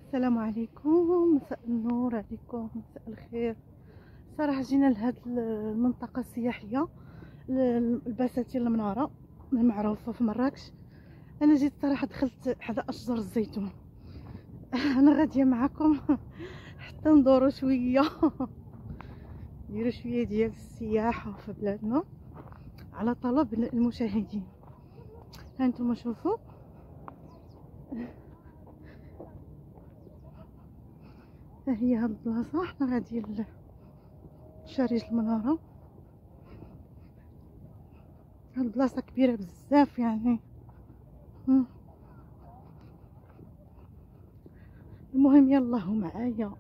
السلام عليكم، مساء النور عليكم، مساء الخير. صراحه جينا لهاد المنطقه السياحيه البساتين المناره المعروفه في مراكش. انا جيت صراحه دخلت حدا اشجار الزيتون. انا غاديه معكم حتى ندورو شويه نديرو شويه ديال السياحه في بلادنا على طلب المشاهدين. هانتوما شوفوا، ها هي هاد البلاصه. حنا غادي لشارج المناره. هاد البلاصه كبيره بزاف يعني. المهم يلا هو معايا.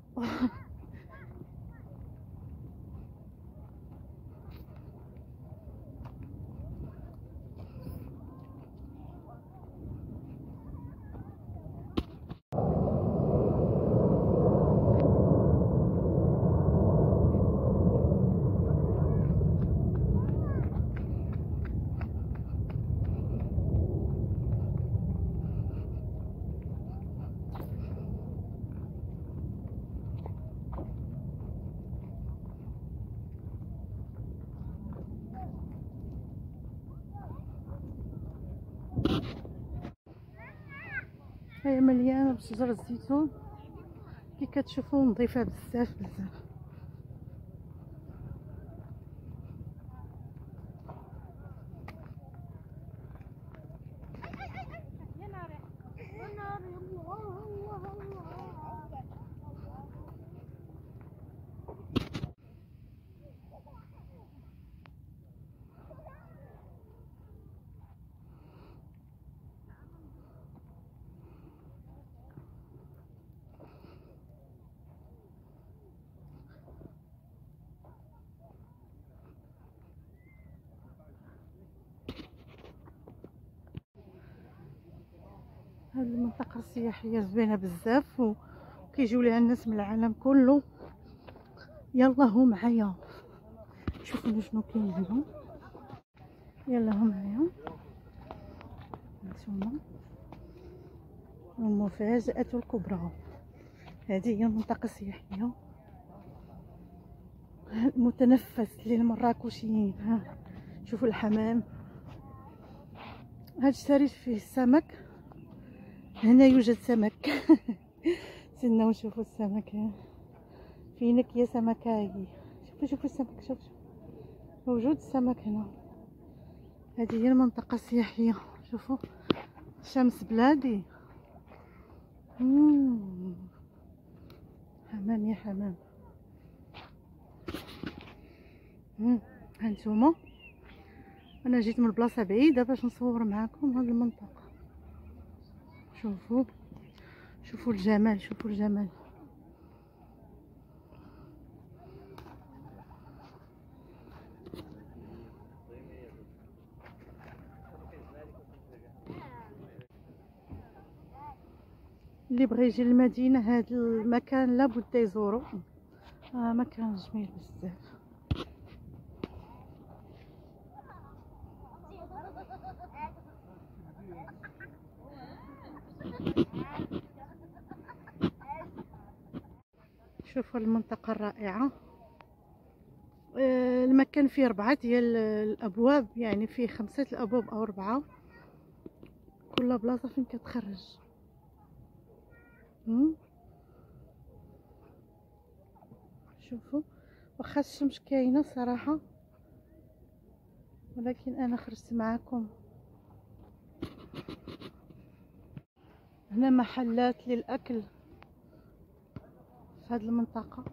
هي مليانه بشجر الزيتون، كي كتشوفوا نظيفه بزاف بزاف. هذه المنطقة السياحية زوينة بزاف وكيجيو ليها الناس من العالم كله. يلا هو معايا، شوفوا شنو كاين هنا. يلا هو معايا، هانتوما المفاجأة الكبرى. هذه هي المنطقة السياحية المتنفس للمراكشيين. ها شوفوا الحمام. هاد الشارع فيه السمك، هنا يوجد سمك. سناو نشوفوا السمك. فينك يا سمكاي. شوفوا السمك، شوفوا موجود السمك هنا. هذه هي المنطقة السياحية. شوفوا شمس بلادي. حمام يا حمام. هانتوما انا جيت من بلاصه بعيده باش نصور معاكم هذه المنطقه. شوفوا الجمال، شوفوا الجمال. اللي بغى يجي للمدينه هذا المكان لابد يزورو. مكان جميل بزاف. شوفوا المنطقة الرائعة. المكان فيه 4 ديال الابواب، يعني فيه 5 الابواب او 4، كل بلاصة فين كتخرج. شوفوا واخا الشمس كاينه صراحة، ولكن انا خرجت معكم. هنا محلات للاكل في هذه المنطقة،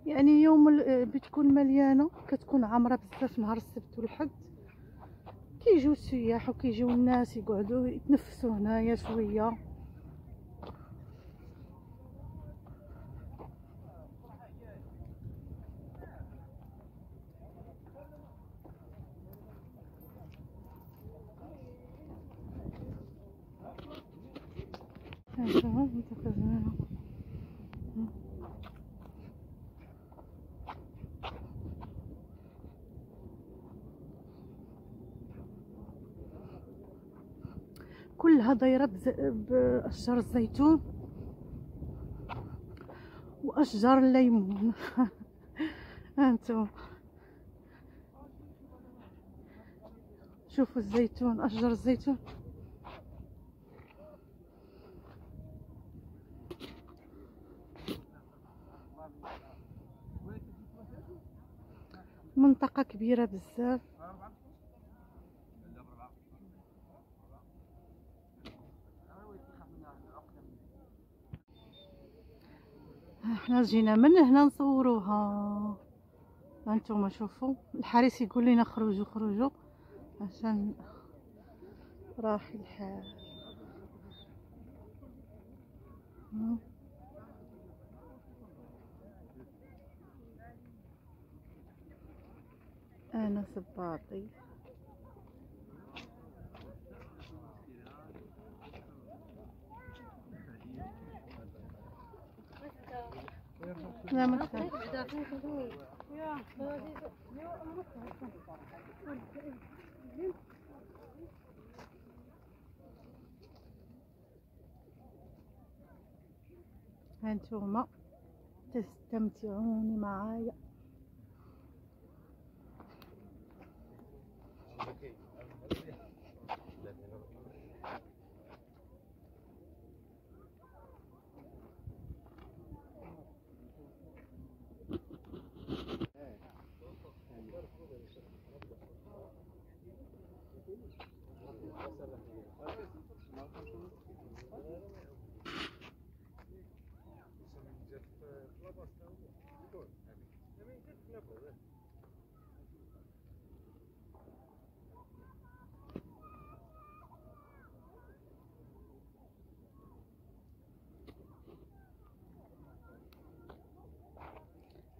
يعني يوم بتكون مليانه، كتكون عامره بزاف نهار السبت والحد. كيجيو السياح وكيجيو الناس يقعدوا يتنفسوا هنايا شويه. منطقة زوينة. كلها دايرة بأشجار الزيتون وأشجار الليمون. هانتوما شوفوا الزيتون، أشجار الزيتون. منطقة كبيرة بزاف. احنا جينا من هنا نصوروها. هانتوما شوفوا الحارس يقول لنا خرجوا خرجوا عشان راح الحال. انا سباطي. لا ما هانتوما تستمتعون معايا.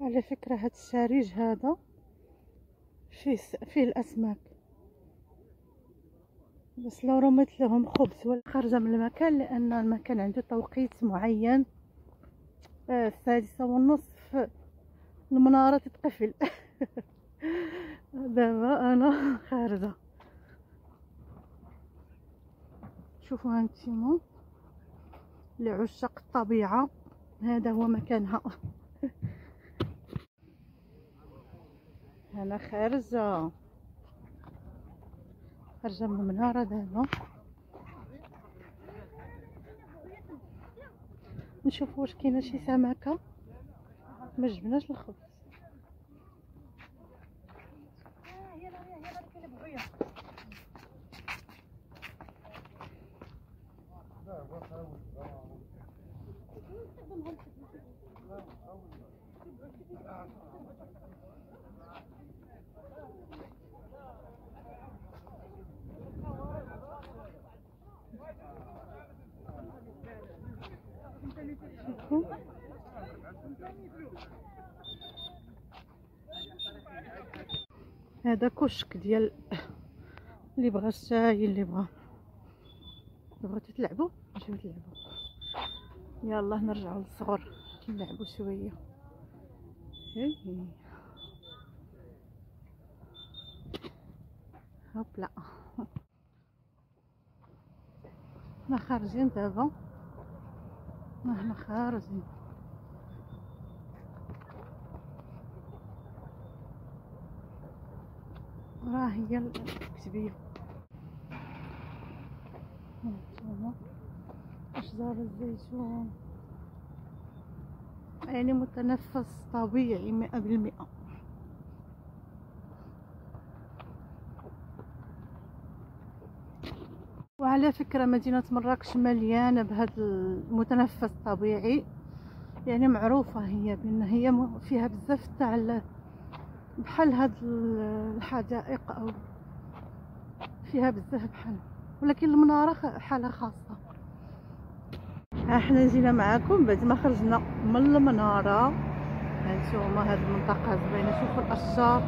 على فكرة هاد الشارج هذا فيه الأسماك، بس لو رميت لهم خبز ولا خارجة من المكان، لأن المكان عنده توقيت معين. 6:30 المنارة تتقفل. دابا أنا خارجة. شوفوا هانتوما لعشاق الطبيعة هذا هو مكانها. أنا خارجة من المنارة دابا، نشوف واش كاينه شي سمكة. ما جبناش الخبز. هذا كشك ديال اللي بغى الشاي، اللي بغيتو تلعبوا جيو تلعبوا. يلا نرجعوا للصغر نلعبوا شويه. هوب لا احنا خارجين دابا، احنا خارجين. راه هي الكتبيه. هانتوما اشجار الزيتون، يعني متنفس طبيعي 100%. وعلى فكرة مدينة مراكش مليانة بهذا المتنفس الطبيعي، يعني معروفة هي بأن هي فيها بزاف تاع بحال هاد الحدائق، أو فيها بزاف بحال، ولكن المنارة حالة خاصة. احنا جينا معاكم بعد ما خرجنا من المنارة. هانتوما هاد المنطقة زوينة، شوفوا الأشجار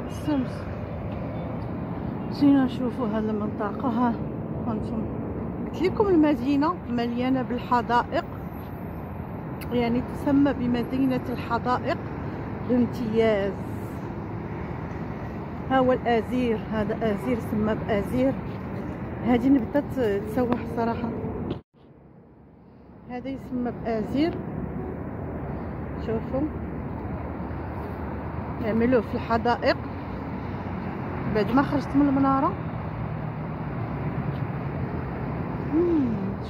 الشمس. جينا نشوفوا هاد المنطقة. هانتوما قلت لكم المدينة مليانة بالحدائق، يعني تسمى بمدينة الحدائق بامتياز. ها هو الازير، هذا ازير سمى بازير. هذه نبتة تسوح صراحة، هذا يسمى بازير. شوفوا يعملوه في الحدائق بعد ما خرجت من المنارة.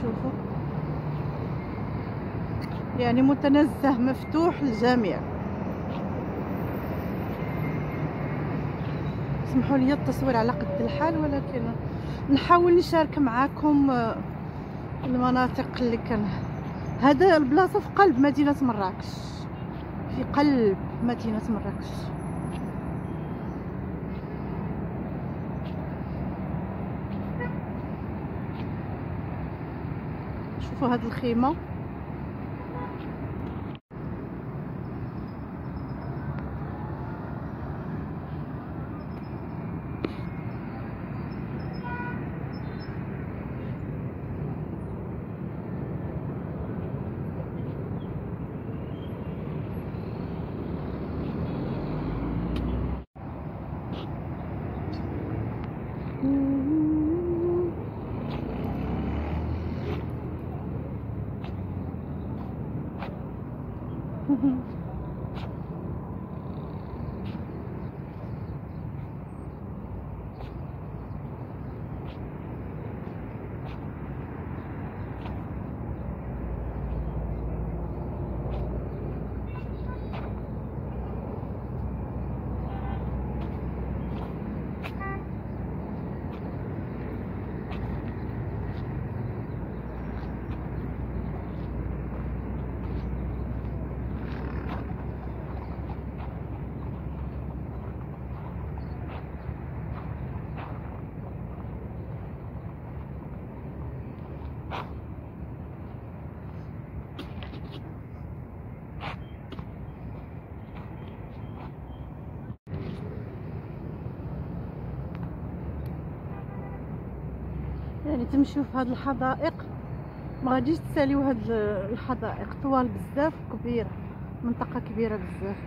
شوفوا يعني متنزه مفتوح للجميع. اسمحوا لي التصوير على قد الحال، ولكن نحاول نشارك معاكم المناطق اللي كان. هذا البلاصه في قلب مدينه مراكش، في قلب مدينه مراكش. شوفوا هذه الخيمه، يعني تمشيو في هذه الحدائق ما غاديش تساليو. هاد الحدائق طوال بزاف كبيره، منطقه كبيره بزاف.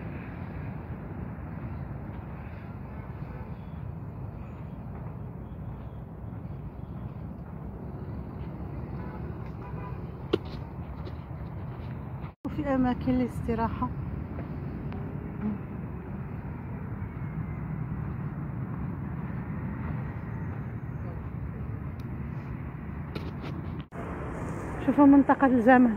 وفي اماكن للاستراحه. شوفوا منطقة الجمل.